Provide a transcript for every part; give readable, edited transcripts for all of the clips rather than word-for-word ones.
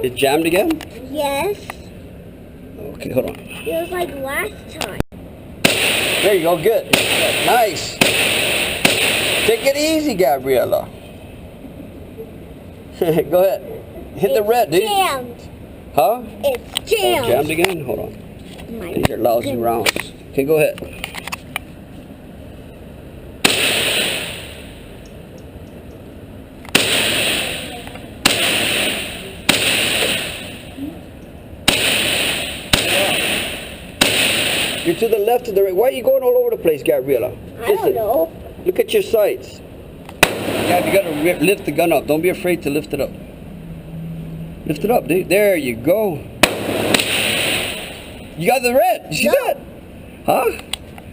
It jammed again? Yes. Okay, hold on. It was like last time. There you go, good. Nice. Take it easy, Gabriella. Go ahead. Hit the red, dude. Jammed. Huh? It's jammed. Oh, jammed again? Hold on. These are lousy rounds. Okay, go ahead. You're to the left, to the right. Why are you going all over the place, Gabriella? I don't know. Look at your sights. Gab, you gotta lift the gun up. Don't be afraid to lift it up. Lift it up, dude. There you go. You got the red. You see that? Huh?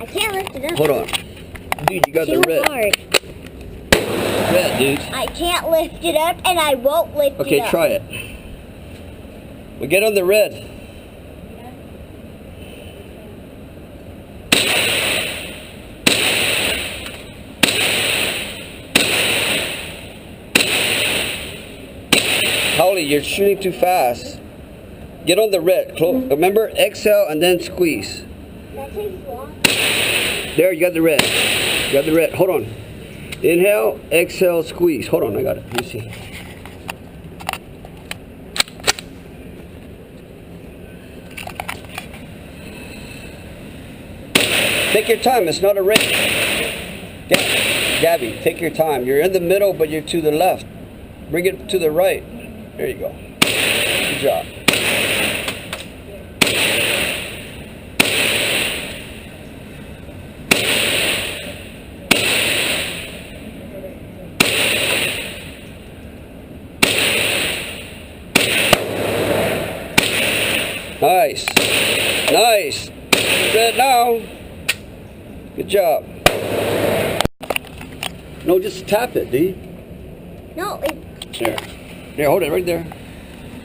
I can't lift it up. Hold on. Dude, you got the red. Hard. Red, dude. I can't lift it up, and I won't lift it up. Okay, try it. Well, get on the red. Holly, you're shooting too fast. Get on the red. Remember, exhale and then squeeze. That takes long. There, you got the red. You got the red. Hold on. Inhale, exhale, squeeze. Hold on, I got it. Let me see. Take your time. It's not a race. Gabby, take your time. You're in the middle, but you're to the left. Bring it to the right. There you go. Good job. Nice. Nice. Red now. Good job. No, just tap it, D. No, it... There. There, hold it right there.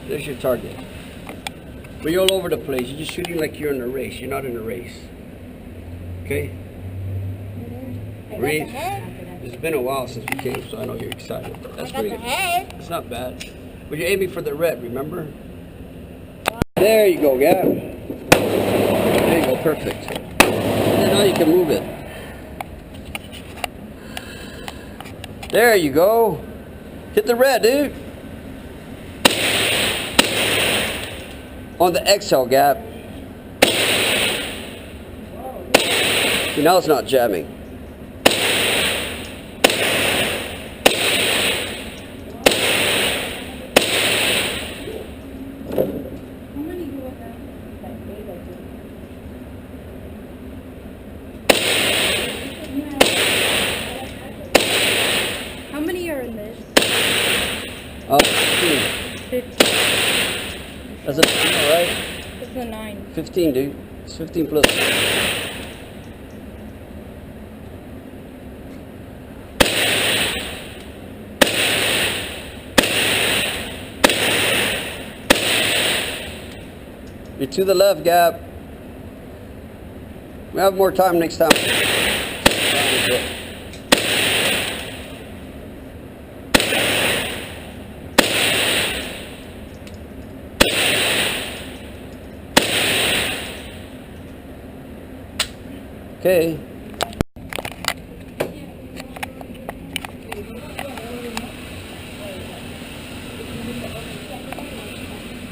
There's your target. But you're all over the place. You're just shooting like you're in a race. You're not in a race. Okay? Breathe. It's been a while since we came, so I know you're excited. That's pretty good. It's not bad. But you're aiming for the red, remember? There you go, Gab. There you go, perfect. And now you can move it. There you go. Hit the red, dude. On the exhale, Gab. See, now it's not jamming. How many are in this? 15. That's a 15, all right? It's a 9. 15, dude. It's 15 plus. You're to the left, Gab. We have more time next time. Okay.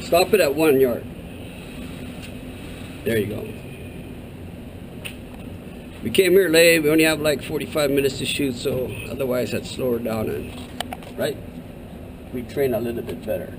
Stop it at 1 yard. There you go. We came here late. We only have like 45 minutes to shoot, so otherwise I'd slow her down and, right? We train a little bit better.